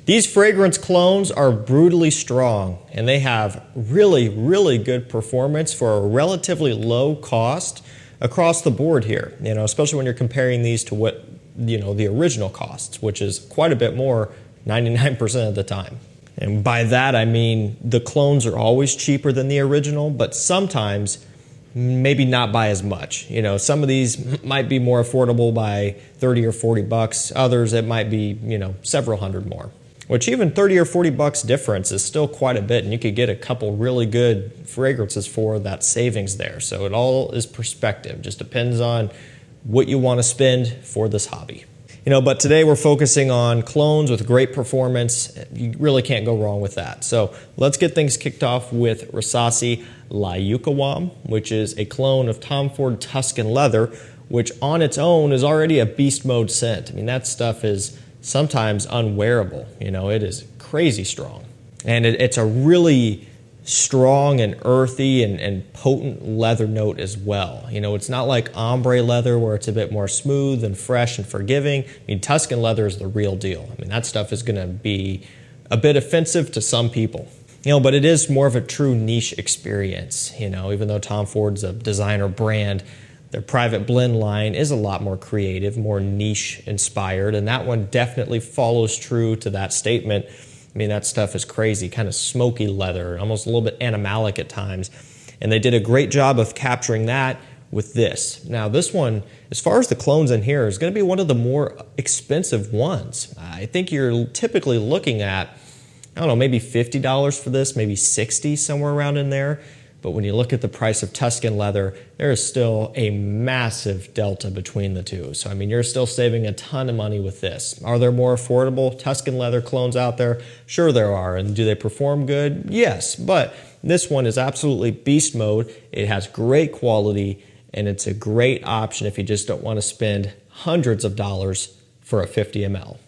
These fragrance clones are brutally strong, and they have really, really good performance for a relatively low cost across the board here, especially when you're comparing these to what, the original costs, which is quite a bit more 99% of the time. And by that, I mean the clones are always cheaper than the original, but sometimes maybe not by as much. Some of these might be more affordable by 30 or 40 bucks. Others, it might be, several hundred more. Which even 30 or 40 bucks difference is still quite a bit, and you could get a couple really good fragrances for that savings there. So it all is perspective. Just depends on what you want to spend for this hobby. But today we're focusing on clones with great performance. You really can't go wrong with that. So let's get things kicked off with Rasasi Layukawam, which is a clone of Tom Ford Tuscan leather, which on its own is already a beast mode scent. I mean, that stuff is sometimes unwearable. It is crazy strong. And it's a really strong and earthy and potent leather note as well. It's not like ombre leather where it's a bit more smooth and fresh and forgiving. I mean, Tuscan leather is the real deal. I mean, that stuff is going to be a bit offensive to some people. But it is more of a true niche experience. Even though Tom Ford's a designer brand, their private blend line is a lot more creative, more niche inspired, and that one definitely follows true to that statement. I mean, that stuff is crazy, kind of smoky leather, almost a little bit animalic at times. And they did a great job of capturing that with this. Now, this one, as far as the clones in here, is going to be one of the more expensive ones. I think you're typically looking at, maybe $50 for this, maybe $60, somewhere around in there. But when you look at the price of Tuscan leather, there is still a massive delta between the two. So, I mean, you're still saving a ton of money with this. Are there more affordable Tuscan leather clones out there? Sure there are. And do they perform good? Yes. But this one is absolutely beast mode. It has great quality, and it's a great option if you just don't want to spend hundreds of dollars for a 50 ml.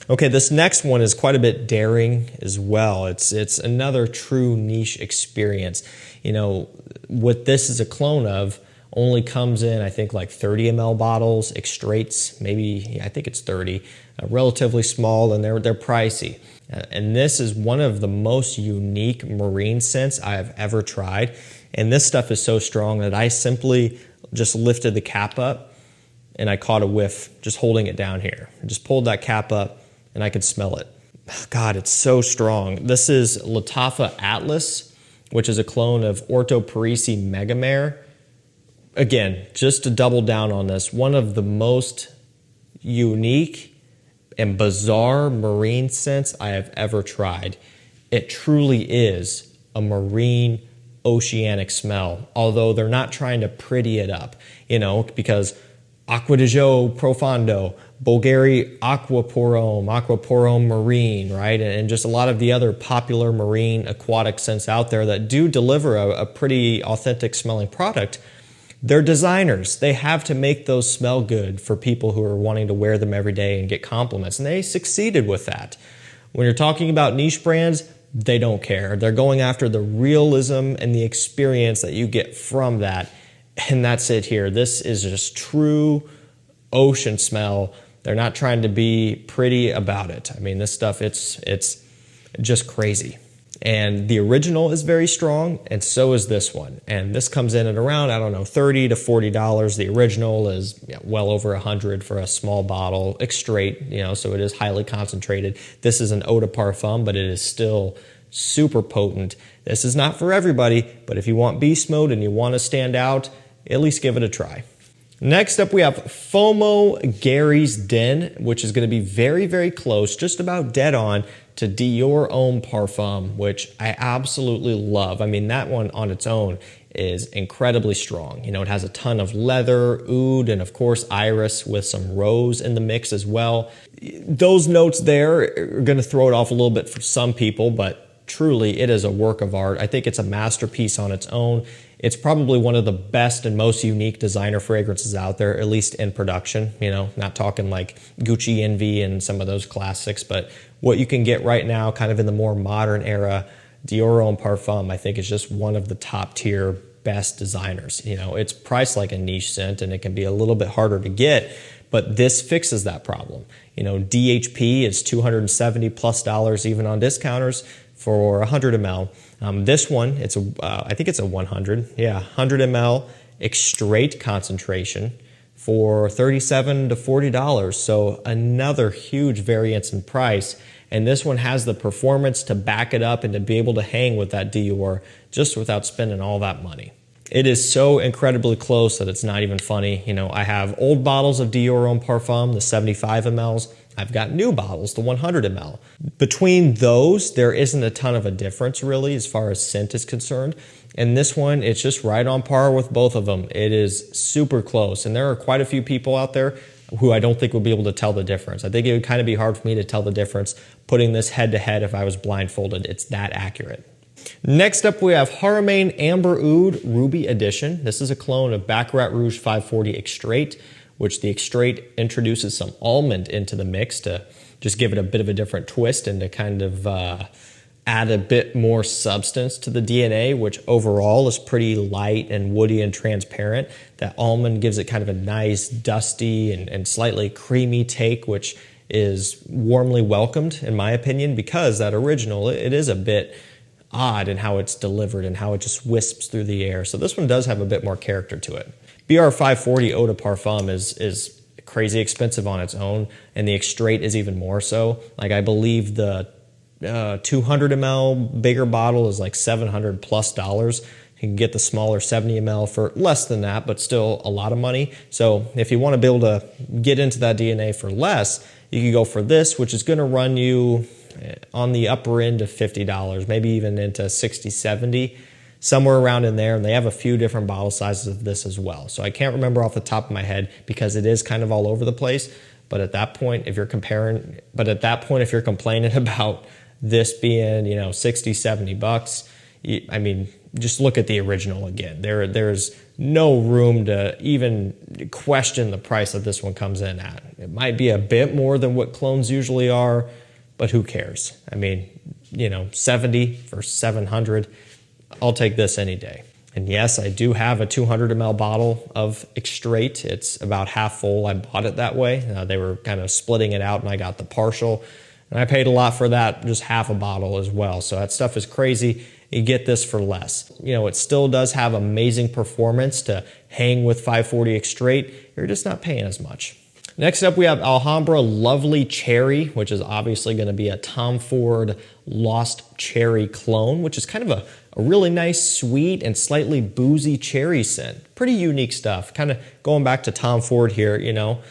Okay, this next one is quite a bit daring as well. It's another true niche experience. What this is a clone of only comes in, I think, like 30 ml bottles, extraits, maybe, I think it's 30, relatively small, and they're pricey. And this is one of the most unique marine scents I have ever tried. And this stuff is so strong that I simply just lifted the cap up and I caught a whiff just holding it down here. I just pulled that cap up and I could smell it. God, it's so strong. This is LFA Atlas, which is a clone of Orto Parisi Megamare. Again, just to double down on this, one of the most unique and bizarre marine scents I have ever tried. It truly is a marine oceanic smell, although they're not trying to pretty it up, because Acqua di Gio Profondo, Bulgari Aquaporum Marine, right? And just a lot of the other popular marine aquatic scents out there that do deliver a pretty authentic smelling product. They're designers. They have to make those smell good for people who are wanting to wear them every day and get compliments. And they succeeded with that. When you're talking about niche brands, they don't care. They're going after the realism and the experience that you get from that. And that's it here. This is just true ocean smell. They're not trying to be pretty about it. I mean, this stuff, it's just crazy. And the original is very strong, and so is this one. And this comes in at around, $30 to $40. The original is well over $100 for a small bottle, straight, so it is highly concentrated. This is an eau de parfum, but it is still super potent. This is not for everybody, but if you want beast mode and you want to stand out, at least give it a try. Next up, we have FOMO Gary's Den, which is going to be very, very close, just about dead on, to Dior Parfum, which I absolutely love. I mean, that one on its own is incredibly strong. It has a ton of leather, oud, and of course iris with some rose in the mix as well. Those notes there are going to throw it off a little bit for some people, but truly it is a work of art. I think it's a masterpiece on its own. It's probably one of the best and most unique designer fragrances out there, at least in production. Not talking like Gucci Envy and some of those classics, but what you can get right now, kind of in the more modern era, Dior Parfum, I think is just one of the top tier best designers. It's priced like a niche scent and it can be a little bit harder to get, But this fixes that problem. You know, DHP is $270+ even on discounters for 100 ml. This one, it's I think it's a 100 ml extrait concentration for $37 to $40. So another huge variance in price. And this one has the performance to back it up and to be able to hang with that Dior just without spending all that money. It is so incredibly close that it's not even funny. You know, I have old bottles of Dior Parfum, the 75 mLs. I've got new bottles, the 100 ml. Between those, there isn't a ton of a difference really as far as scent is concerned. And this one, it's just right on par with both of them. It is super close. And there are quite a few people out there who I don't think would be able to tell the difference. I think it would kind of be hard for me to tell the difference putting this head to head if I was blindfolded. It's that accurate. Next up, we have Haramain Amber Oud Ruby Edition. This is a clone of Baccarat Rouge 540 Extrait, which the Extrait introduces some almond into the mix to just give it a bit of a different twist and to kind of add a bit more substance to the DNA, which overall is pretty light and woody and transparent. That almond gives it kind of a nice dusty and slightly creamy take, which is warmly welcomed in my opinion, because that original, it is a bit odd in how it's delivered and how it just wisps through the air. So this one does have a bit more character to it. BR 540 Eau de Parfum is crazy expensive on its own, and the Extrait is even more so. Like I believe the 200 ml bigger bottle is like $700+. You can get the smaller 70 ml for less than that, but still a lot of money. So if you want to be able to get into that DNA for less, you can go for this, which is going to run you on the upper end of $50, maybe even into $60, $70, somewhere around in there. And they have a few different bottle sizes of this as well. So I can't remember off the top of my head because it is kind of all over the place. But at that point, if you're complaining about this being, you know, $60, $70, I mean, just look at the original again. There's no room to even question the price that this one comes in at. It might be a bit more than what clones usually are, but who cares? I mean, you know, 70 for 700, I'll take this any day. And yes, I do have a 200 ml bottle of Extrait. It's about half full. I bought it that way. They were kind of splitting it out and I got the partial. And I paid a lot for that, just half a bottle as well. So that stuff is crazy. You get this for less. You know, it still does have amazing performance to hang with 540 Extrait. You're just not paying as much. Next up, we have Alhambra Lovely Cherry, which is obviously going to be a Tom Ford Lost Cherry clone, which is kind of a really nice, sweet, and slightly boozy cherry scent. Pretty unique stuff. Kind of going back to Tom Ford here, you know.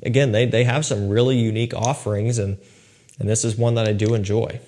Again, they have some really unique offerings, and this is one that I do enjoy.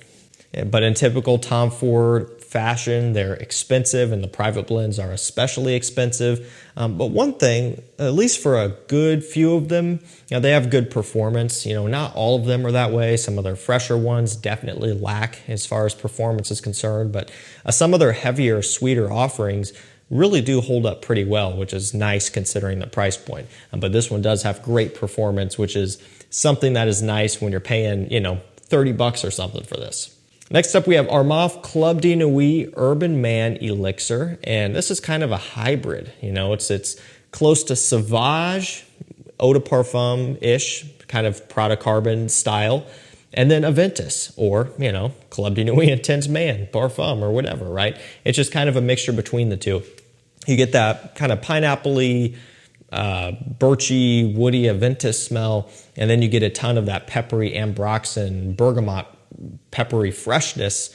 But in typical Tom Ford fashion, they're expensive, and the private blends are especially expensive. But one thing, at least for a good few of them, you know, they have good performance. You know, not all of them are that way. Some of their fresher ones definitely lack as far as performance is concerned. But some of their heavier, sweeter offerings really do hold up pretty well, which is nice considering the price point. But this one does have great performance, which is something that is nice when you're paying, you know, $30 or something for this. Next up, we have Armaf Club de Nuit Urban Man Elixir, and this is kind of a hybrid. You know, it's close to Sauvage, Eau de Parfum-ish, kind of Prada Carbon style, and then Aventus, or, you know, Club de Nuit Intense Man Parfum or whatever, right? It's just kind of a mixture between the two. You get that kind of pineapple-y, birchy, woody Aventus smell, and then you get a ton of that peppery ambroxan, bergamot, peppery freshness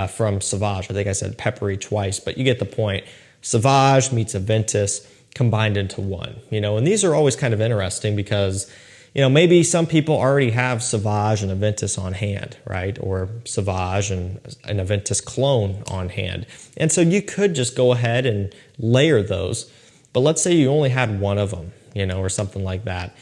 from Sauvage. I think I said peppery twice, but you get the point. Sauvage meets Aventus combined into one, you know, and these are always kind of interesting because, you know, maybe some people already have Sauvage and Aventus on hand, right? Or Sauvage and an Aventus clone on hand. And so you could just go ahead and layer those. But let's say you only had one of them, you know, or something like that.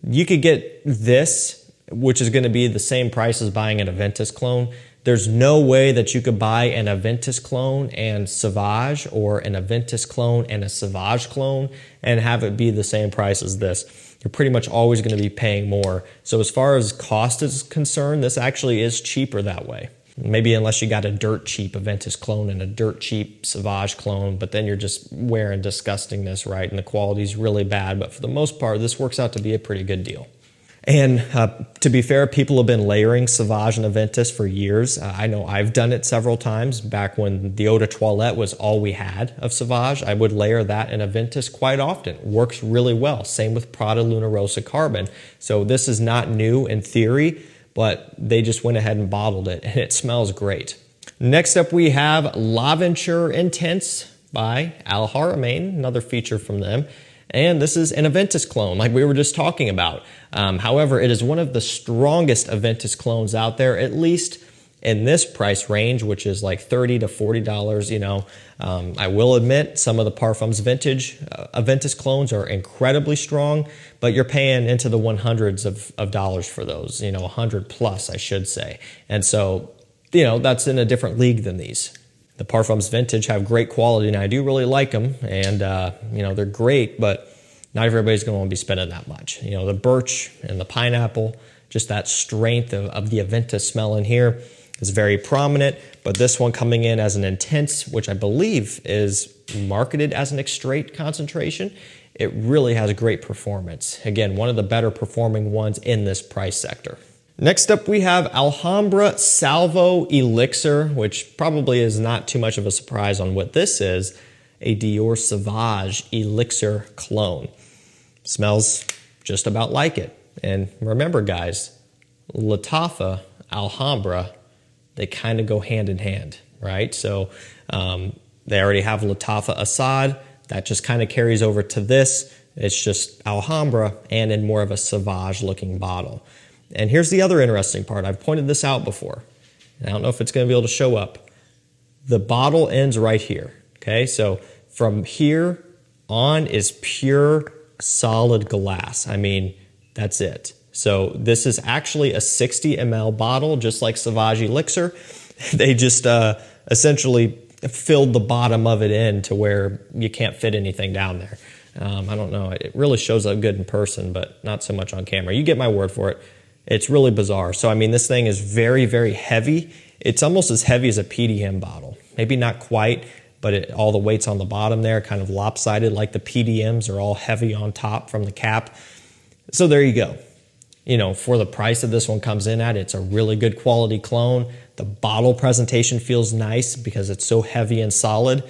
You could get this, which is going to be the same price as buying an Aventus clone. There's no way that you could buy an Aventus clone and Sauvage, or an Aventus clone and a Sauvage clone, and have it be the same price as this. You're pretty much always going to be paying more. So as far as cost is concerned, this actually is cheaper that way. Maybe unless you got a dirt cheap Aventus clone and a dirt cheap Sauvage clone, but then you're just wearing disgustingness, right? And the quality's really bad. But for the most part, this works out to be a pretty good deal. And to be fair, people have been layering Sauvage and Aventus for years. I know I've done it several times. Back when the Eau de Toilette was all we had of Sauvage, I would layer that in Aventus quite often. Works really well. Same with Prada Luna Rossa Carbon. So this is not new in theory, but they just went ahead and bottled it, and it smells great. Next up, we have Laventure Intense by Haramain, another feature from them. And this is an Aventus clone, like we were just talking about. However, it is one of the strongest Aventus clones out there, at least in this price range, which is like $30 to $40. You know, I will admit some of the Parfum's vintage Aventus clones are incredibly strong, but you're paying into the 100s of dollars for those. You know, 100 plus, I should say. And so, you know, that's in a different league than these. The Parfums Vintage have great quality, and I do really like them, and you know, they're great, but not everybody's going to want to be spending that much. You know, the birch and the pineapple, just that strength of the Aventus smell in here is very prominent, but this one coming in as an Intense, which I believe is marketed as an extrait concentration, it really has great performance. Again, one of the better performing ones in this price sector. Next up, we have Alhambra Salvo Elixir, which probably is not too much of a surprise on what this is, a Dior Sauvage Elixir clone. Smells just about like it. And remember, guys, Lattafa, Alhambra, they kind of go hand in hand, right? So they already have Lattafa Assad. That just kind of carries over to this. It's just Alhambra and in more of a Sauvage-looking bottle. And here's the other interesting part. I've pointed this out before. And I don't know if it's going to be able to show up. The bottle ends right here. Okay, so from here on is pure solid glass. I mean, that's it. So this is actually a 60 ml bottle, just like Sauvage Elixir. They just essentially filled the bottom of it in to where you can't fit anything down there. I don't know. It really shows up good in person, but not so much on camera. You get my word for it. It's really bizarre. So, I mean, this thing is very, very heavy. It's almost as heavy as a PDM bottle. Maybe not quite, but all the weight's on the bottom there, kind of lopsided, like the PDMs are all heavy on top from the cap. So there you go. You know, for the price that this one comes in at, it's a really good quality clone. The bottle presentation feels nice because it's so heavy and solid.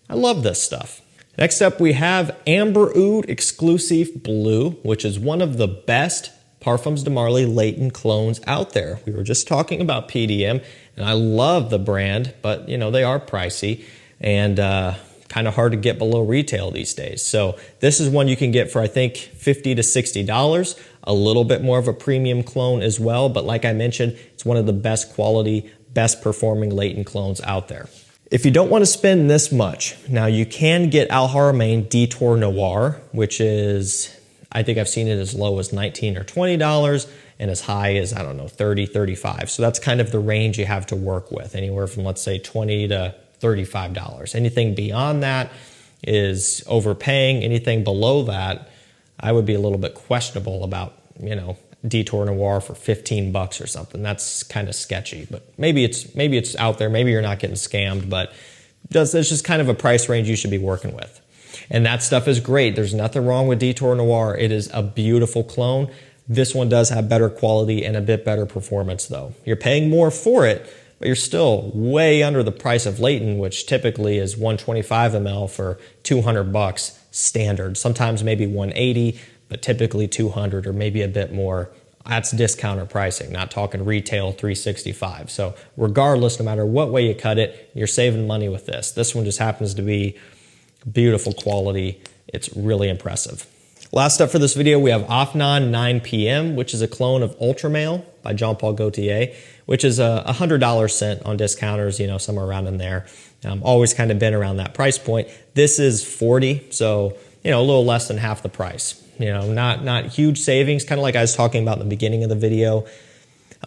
I love this stuff. Next up, we have Amber Oud Exclusive Blue, which is one of the best Parfums de Marly Layton clones out there. We were just talking about PDM, and I love the brand, but you know, they are pricey and kind of hard to get below retail these days. So this is one you can get for, I think, $50 to $60, a little bit more of a premium clone as well. But like I mentioned, it's one of the best quality, best performing Layton clones out there. If you don't want to spend this much, now you can get Haramain Detour Noir, which is, I think I've seen it as low as $19 or $20 and as high as, I don't know, $30, $35. So that's kind of the range you have to work with, anywhere from, let's say, $20 to $35. Anything beyond that is overpaying. Anything below that, I would be a little bit questionable about, you know, Detour Noir for 15 bucks or something. That's kind of sketchy, but maybe it's out there. Maybe you're not getting scammed, but it's just kind of a price range you should be working with. And that stuff is great. There's nothing wrong with Detour Noir. It is a beautiful clone. This one does have better quality and a bit better performance though. You're paying more for it, but you're still way under the price of Layton, which typically is 125 ml for 200 bucks standard. Sometimes maybe 180, but typically 200 or maybe a bit more. That's discounter pricing, not talking retail 365. So regardless, no matter what way you cut it, you're saving money with this. This one just happens to be beautiful quality. It's really impressive. Last up for this video, we have AFNAN 9 PM, which is a clone of Ultramale by Jean Paul Gaultier, which is a $100 scent on discounters, you know, somewhere around in there. Always kind of been around that price point. This is 40, so, you know, a little less than half the price. You know, not huge savings, kind of like I was talking about in the beginning of the video.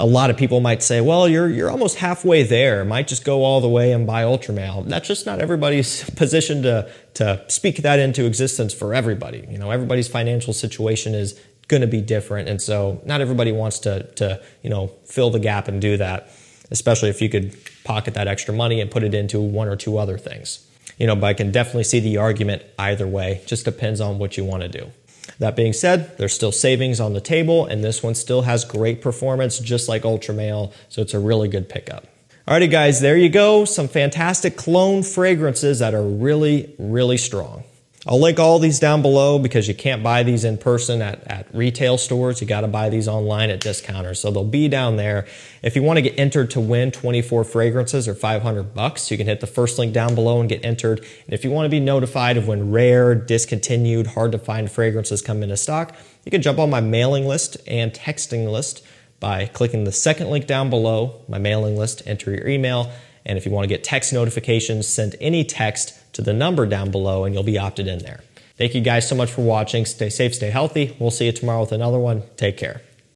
A lot of people might say, well, you're almost halfway there. Might just go all the way and buy Ultramale. That's just not everybody's position to speak that into existence for everybody. You know, everybody's financial situation is going to be different, and so not everybody wants to you know, fill the gap and do that. especially if you could pocket that extra money and put it into one or two other things. But I can definitely see the argument either way. Just depends on what you want to do. That being said, there's still savings on the table, and this one still has great performance, just like Ultra Male, so it's a really good pickup. Alrighty guys, there you go. Some fantastic cologne fragrances that are really, really strong. I'll link all these down below because you can't buy these in person at retail stores. You got to buy these online at discounters. So they'll be down there. If you want to get entered to win 24 fragrances or $500, you can hit the first link down below and get entered. And if you want to be notified of when rare, discontinued, hard to find fragrances come into stock, you can jump on my mailing list and texting list by clicking the second link down below, my mailing list, enter your email. And if you want to get text notifications, send any text to the number down below and you'll be opted in there. Thank you guys so much for watching. Stay safe, stay healthy. We'll see you tomorrow with another one. Take care.